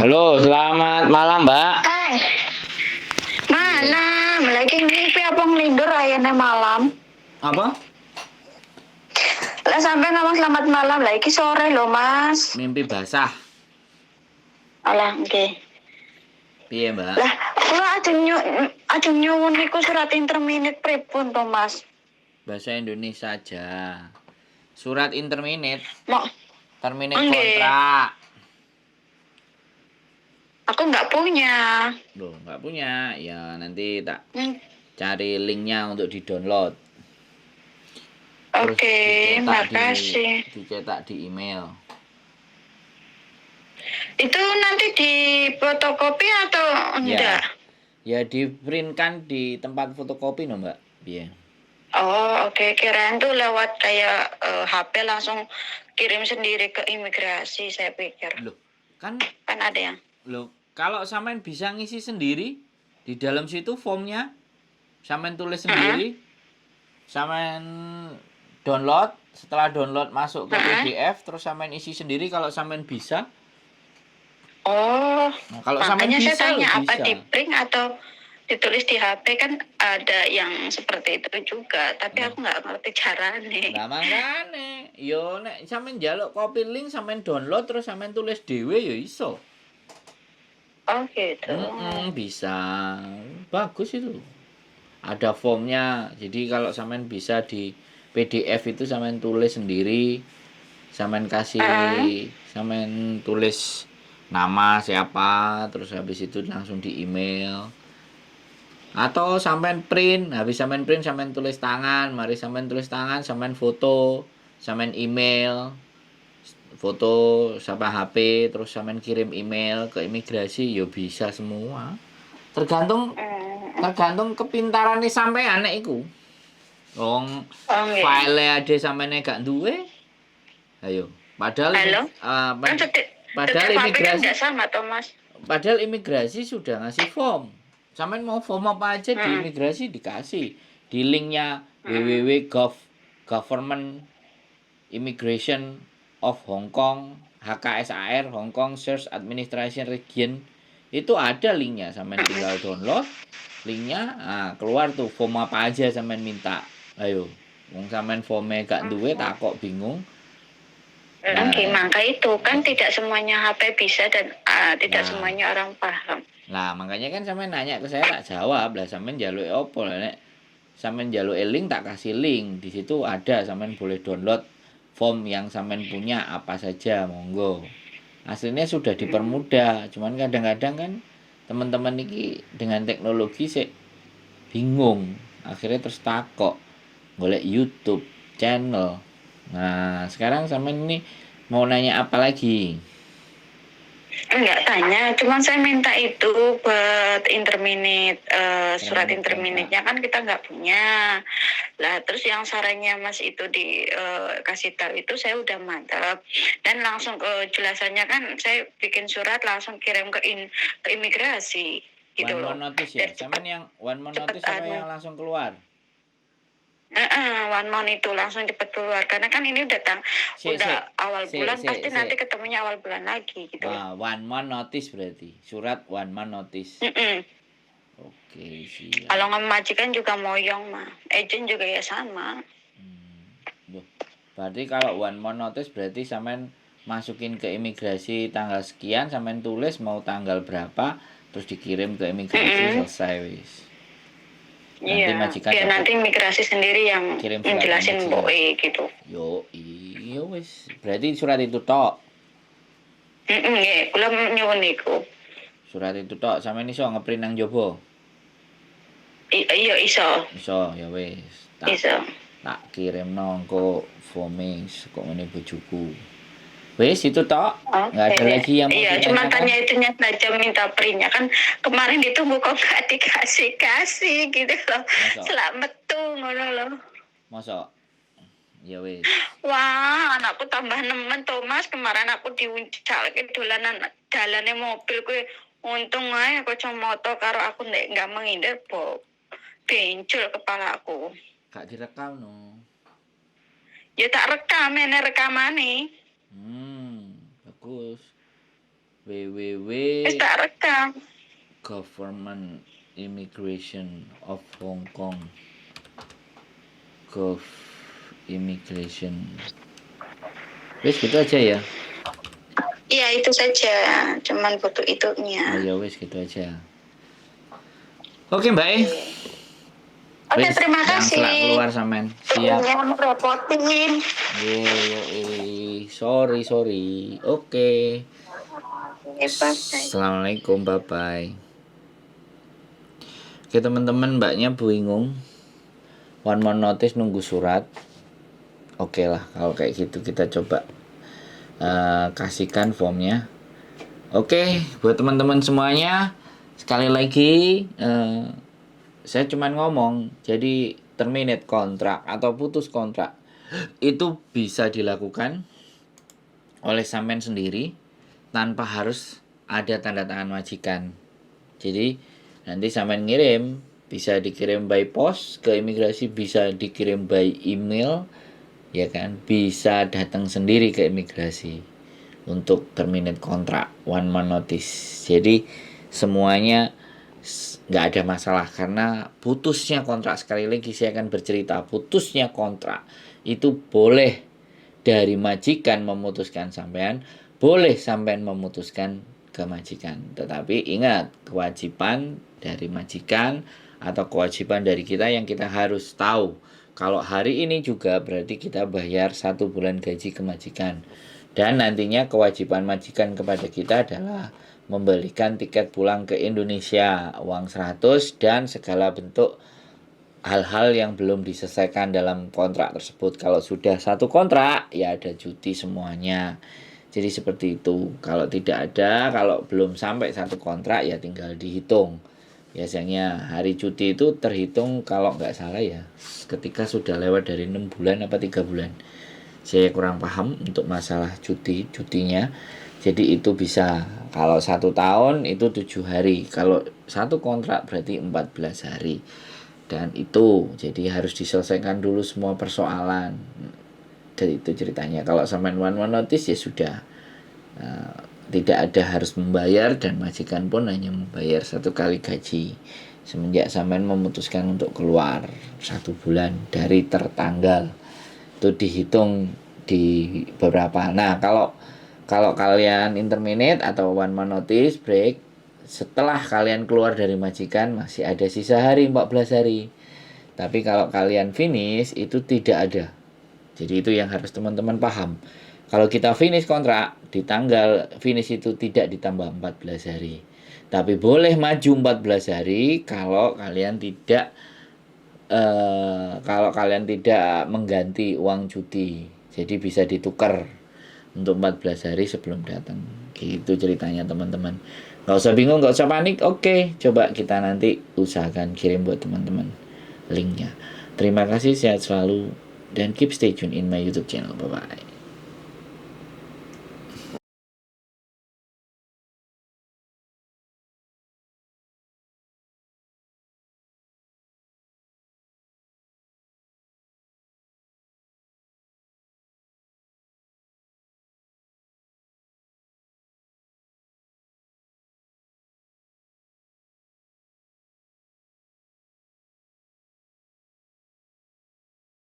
Halo, selamat malam, Mbak. Hai, malam. Lagi mimpi apa ngelindur ayane malam. Apa? Lah sampai ngomong selamat malam, lagi sore loh, Mas. Mimpi basah. Alah, nggih. Piye, Mbak? Lah, kula ajeng nyuwun niku surat interminate pripun to, Mas? Bahasa Indonesia aja. Surat interminate, Mau terminate nggih. kontrak. Aku nggak punya. Loh, nggak punya. Ya, nanti tak Hmm, cari linknya untuk di-download. Terus Oke, makasih. dicetak di email. Itu nanti di fotokopi atau enggak? Ya, di-printkan di tempat fotokopi no, Mbak. Piye? Oh, oke. Kirain tuh lewat kayak HP langsung kirim sendiri ke imigrasi, saya pikir. Loh, kan Kan ada yang. Loh, kalau sampean bisa ngisi sendiri di dalam situ formnya, sampean tulis sendiri, sampean download, setelah download masuk ke PDF, terus sampean isi sendiri kalau sampean bisa. Oh, Nah, kalau sampean makanya saya bisa tanya lo apa bisa. di print atau ditulis di HP, kan ada yang seperti itu juga, tapi aku nggak ngerti caranya. Nah, makane, yo nek sampean njaluk copy link, sampean download terus sampean tulis dhewe ya iso. Oh gitu. Bisa. Bagus itu. Ada formnya, jadi kalau sampean bisa di PDF itu sampean tulis sendiri, sampean kasih, sampean tulis nama siapa, terus habis itu langsung di email, atau sampean print, habis sampean print sampean tulis tangan, mari sampean tulis tangan, sampean foto, sampean email, foto sama HP, terus sampean kirim email ke imigrasi, yo bisa semua. Tergantung tergantung kepintarane sampean nek iku. Wong Oh nggih. file ade sampeyan gak duwe. Ayo, padahal Halo. Kan padahal setiap HP kan imigrasi nggak sama, Thomas. padahal imigrasi sudah ngasih form. Sampeyan mau form apa aja di imigrasi dikasih. Di linknya www.gov.government Immigration of Hong Kong, HKSAR Hong Kong Search Administration Region, itu ada linknya, sampean tinggal download linknya, keluar tuh form apa aja sampean minta. Ayo, wong sampean formnya gak duwe tak kok bingung. Oke, maka itu kan tidak semuanya HP bisa dan tidak semuanya orang paham. Nah, makanya kan sampean nanya ke saya tak jawab lah, sampean njaluk opo lah nek sampean njaluk link tak kasih link. Di situ ada, sampean boleh download form yang sampean punya apa saja, monggo. Aslinya sudah dipermudah, cuman kadang-kadang kan teman-teman ini dengan teknologi sih bingung, akhirnya terus takok golek YouTube channel. Nah, sekarang sampean ini mau nanya apa lagi? Enggak tanya, cuman saya minta itu buat interminate, surat interminate-nya kan kita nggak punya. Lah terus yang sarannya Mas itu dikasih tahu itu saya udah mantap, dan langsung jelasannya kan saya bikin surat langsung kirim ke imigrasi gitu One loh. month notice ya? Sampean yang one month notice apa yang langsung keluar? One month itu langsung cepet keluar karena kan ini udah awal bulan, pasti nanti ketemunya awal bulan lagi gitu. One month notice berarti surat one month notice. Oke, siap. Kalau nggak majikan juga moyong mah, agent juga ya sama. Berarti kalau one month notice berarti sampean masukin ke imigrasi tanggal sekian, sampean tulis mau tanggal berapa, terus dikirim ke imigrasi, selesai wis. Iya, biar nanti imigrasi sendiri yang menjelasin boe gitu. Yo, iya wis. Berarti surat itu tok. Nggih, kula nyuwun niku. Surat itu tok, sampean iso ngeprint nang jowo? Iya iso. Iso, ya wis. Iso. Tak kirim engko forme kok ngene bojoku. Wis itu tok. Enggak ada lagi yang mau ditanyakan. Iya, cuma tanya itunya saja, minta printnya kan kemarin ditunggu kok nggak dikasih gitu loh. Selamat tuh ngono loh. Masa? Ya wis. Wah, anakku tambah nemen Thomas, kemarin aku diuncalke dolanan dalane mobil kuwi. Untung ae kacamata karo aku nek enggak menghindar bencul kepalaku. Gak direkam no. Ya tak rekam, ini rekamane. Bagus. www Wis tak rekam. Government Immigration of Hong Kong. Gov Immigration. Wis gitu aja ya. Iya itu saja, cuman butuh itunya. Oh ya wis gitu aja. Oke Mbak E. Oke, Wis, terima yang kasih. selak keluar sampean. Siap. Jangan merepotin. Sorry. Oke. Bye. Assalamualaikum, bye. Oke teman-teman, mbaknya bingung. One month notice nunggu surat. Oke lah, kalau kayak gitu kita coba kasihkan formnya. Oke, buat teman-teman semuanya, sekali lagi saya cuman ngomong, jadi terminate kontrak atau putus kontrak itu bisa dilakukan oleh sampean sendiri tanpa harus ada tanda tangan majikan. Jadi nanti sampean ngirim, bisa dikirim by post ke imigrasi, bisa dikirim by email, ya kan, bisa datang sendiri ke imigrasi untuk terminate kontrak one month notice. Jadi semuanya nggak ada masalah, karena putusnya kontrak, sekali lagi saya akan bercerita, putusnya kontrak itu boleh dari majikan memutuskan sampean, boleh sampean memutuskan ke majikan. Tetapi ingat, kewajiban dari majikan atau kewajiban dari kita yang kita harus tahu, kalau hari ini juga berarti kita bayar 1 bulan gaji ke majikan. Dan nantinya kewajiban majikan kepada kita adalah membelikan tiket pulang ke Indonesia, uang 100, dan segala bentuk hal-hal yang belum diselesaikan dalam kontrak tersebut. Kalau sudah satu kontrak, ya ada cuti semuanya. Jadi seperti itu. Kalau tidak ada, kalau belum sampai satu kontrak, ya tinggal dihitung. Biasanya hari cuti itu terhitung kalau nggak salah ya, ketika sudah lewat dari 6 bulan apa 3 bulan. Saya kurang paham untuk masalah cutinya. Jadi itu bisa, kalau 1 tahun itu 7 hari, kalau satu kontrak berarti 14 hari. Dan itu jadi harus diselesaikan dulu semua persoalan. Jadi itu ceritanya. Kalau sampai one month notice ya sudah, tidak ada harus membayar, dan majikan pun hanya membayar 1 kali gaji semenjak sampean memutuskan untuk keluar 1 bulan dari tertanggal. Itu dihitung di beberapa. Nah, kalau kalian interminate atau one month notice break, setelah kalian keluar dari majikan masih ada sisa hari 14 hari. Tapi kalau kalian finish itu tidak ada. Jadi itu yang harus teman-teman paham. Kalau kita finish kontrak, di tanggal finish itu tidak ditambah 14 hari. Tapi boleh maju 14 hari kalau kalian tidak mengganti uang cuti. Jadi bisa ditukar untuk 14 hari sebelum datang. Gitu ceritanya teman-teman. Nggak usah bingung, nggak usah panik. Oke, coba kita nanti usahakan kirim buat teman-teman linknya. Terima kasih, sehat selalu, dan keep stay tune in my YouTube channel. Bye-bye.